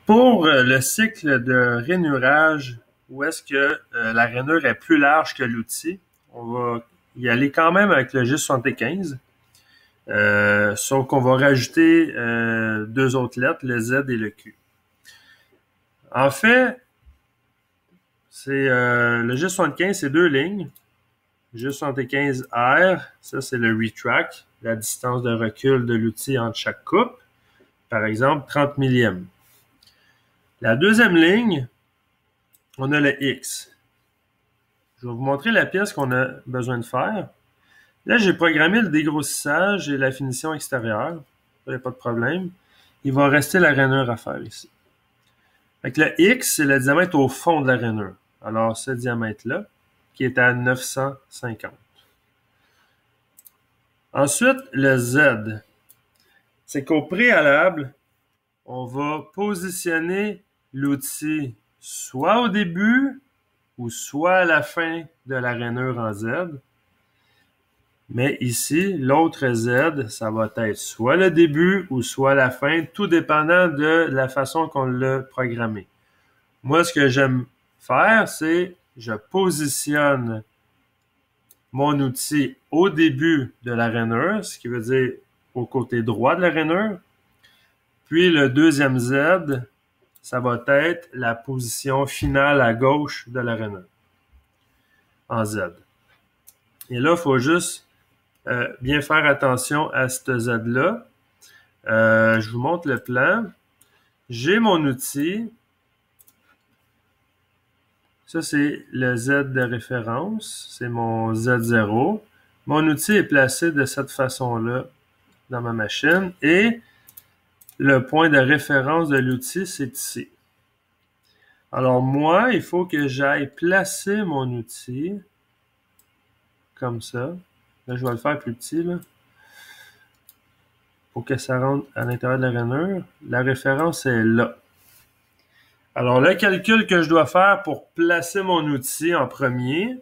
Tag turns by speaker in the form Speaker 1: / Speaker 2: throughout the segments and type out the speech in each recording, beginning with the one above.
Speaker 1: Pour le cycle de rainurage, où est-ce que la rainure est plus large que l'outil, on va y aller quand même avec le J75, sauf qu'on va rajouter deux autres lettres, le Z et le Q. En fait, c'est le J75, c'est deux lignes. J75R, ça c'est le retract, la distance de recul de l'outil entre chaque coupe. Par exemple, 30 millièmes. La deuxième ligne, on a le X. Je vais vous montrer la pièce qu'on a besoin de faire. Là, j'ai programmé le dégrossissage et la finition extérieure. Il n'y a pas de problème. Il va rester la rainure à faire ici. Fait le X, c'est le diamètre au fond de la rainure. Alors, ce diamètre-là, qui est à 950. Ensuite, le Z. C'est qu'au préalable, on va positionner l'outil soit au début ou soit à la fin de la rainure en Z. Mais ici, l'autre Z, ça va être soit le début ou soit la fin, tout dépendant de la façon qu'on l'a programmé. Moi, ce que j'aime faire, c'est je positionne mon outil au début de la rainure, ce qui veut dire au côté droit de la rainure. Puis le deuxième Z, ça va être la position finale à gauche de la rainure, en Z. Et là, il faut juste bien faire attention à ce Z-là. Je vous montre le plan. J'ai mon outil. Ça, c'est le Z de référence. C'est mon Z0. Mon outil est placé de cette façon-là dans ma machine. Et le point de référence de l'outil, c'est ici. Alors, moi, il faut que j'aille placer mon outil comme ça. Là, je vais le faire plus petit, là. Pour que ça rentre à l'intérieur de la rainure. La référence est là. Alors, le calcul que je dois faire pour placer mon outil en premier,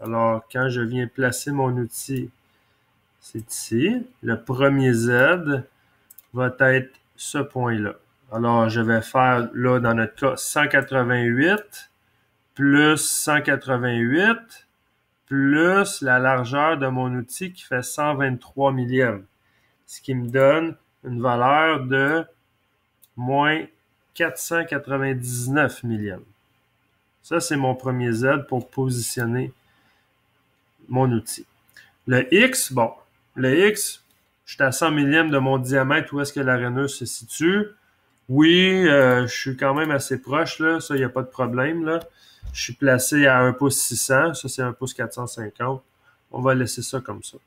Speaker 1: alors quand je viens placer mon outil, c'est ici. Le premier Z va être ce point-là. Alors, je vais faire, là, dans notre cas, 188 plus 188 plus la largeur de mon outil qui fait 123 millièmes. Ce qui me donne une valeur de moins 499 millièmes. Ça, c'est mon premier Z pour positionner mon outil. Le X, bon, le X, je suis à 100 millièmes de mon diamètre où est-ce que la rainure se situe. Oui, je suis quand même assez proche, là. Ça, il n'y a pas de problème, là. Je suis placé à 1 pouce 600. Ça, c'est 1 pouce 450. On va laisser ça comme ça.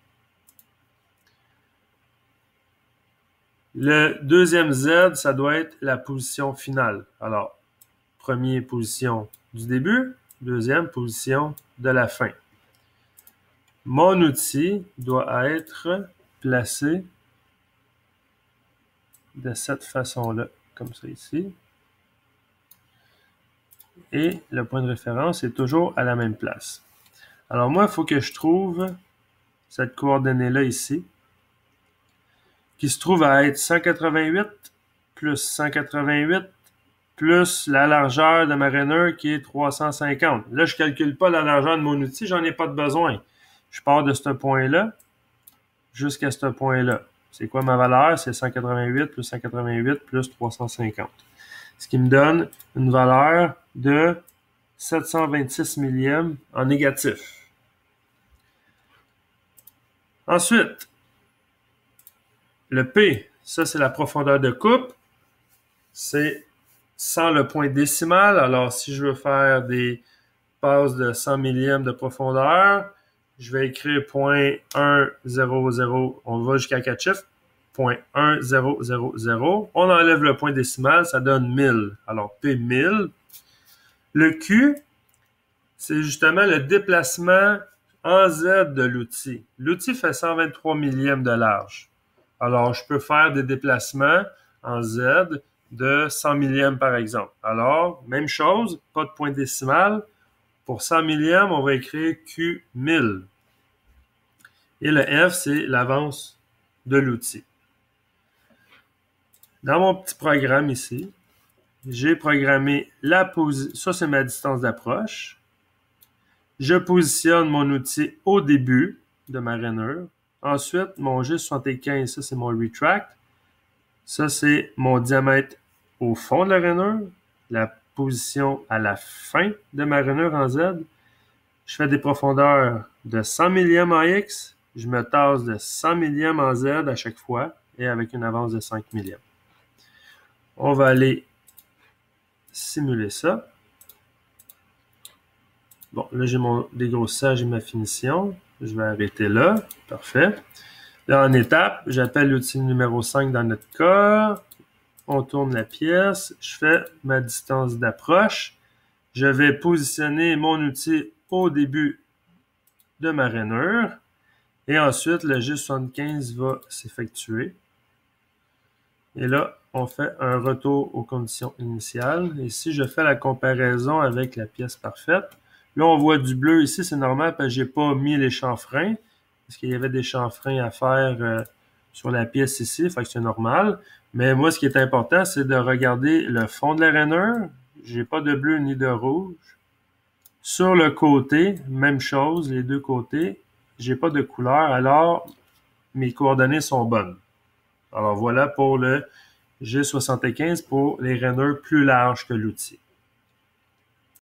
Speaker 1: Le deuxième Z, ça doit être la position finale. Alors, première position du début, deuxième position de la fin. Mon outil doit être placé de cette façon-là, comme ça ici. Et le point de référence est toujours à la même place. Alors moi, il faut que je trouve cette coordonnée-là ici, qui se trouve à être 188 plus 188 plus la largeur de ma rainure qui est 350. Là, je ne calcule pas la largeur de mon outil, j'en ai pas de besoin. Je pars de ce point-là jusqu'à ce point-là. C'est quoi ma valeur? C'est 188 plus 188 plus 350. Ce qui me donne une valeur de 726 millièmes en négatif. Ensuite, le P, ça c'est la profondeur de coupe. C'est sans le point décimal. Alors, si je veux faire des passes de 100 millièmes de profondeur, je vais écrire 0.100. On va jusqu'à 4 chiffres. 0.1000. On enlève le point décimal, ça donne 1000. Alors, P 1000. Le Q, c'est justement le déplacement en Z de l'outil. L'outil fait 123 millièmes de large. Alors, je peux faire des déplacements en Z de 100 millièmes, par exemple. Alors, même chose, pas de point décimal. Pour 100 millièmes, on va écrire Q1000. Et le F, c'est l'avance de l'outil. Dans mon petit programme ici, j'ai programmé la position. Ça, c'est ma distance d'approche. Je positionne mon outil au début de ma rainure. Ensuite, mon G75, ça, c'est mon retract. Ça, c'est mon diamètre au fond de la rainure. La position à la fin de ma rainure en Z. Je fais des profondeurs de 100 millièmes en X. Je me tasse de 100 millièmes en Z à chaque fois et avec une avance de 5 millièmes. On va aller simuler ça. Bon, là, j'ai mon dégrossage et ma finition. Je vais arrêter là. Parfait. Là, en étape, j'appelle l'outil numéro 5 dans notre cas. On tourne la pièce. Je fais ma distance d'approche. Je vais positionner mon outil au début de ma rainure. Et ensuite, le G75 va s'effectuer. Et là, on fait un retour aux conditions initiales. Et si je fais la comparaison avec la pièce parfaite, là, on voit du bleu ici, c'est normal parce que je n'ai pas mis les chanfreins. Parce qu'il y avait des chanfreins à faire sur la pièce ici, fait que c'est normal. Mais moi, ce qui est important, c'est de regarder le fond de la rainure. J'ai pas de bleu ni de rouge. Sur le côté, même chose, les deux côtés. J'ai pas de couleur, alors mes coordonnées sont bonnes. Alors voilà pour le G75 pour les rainures plus larges que l'outil.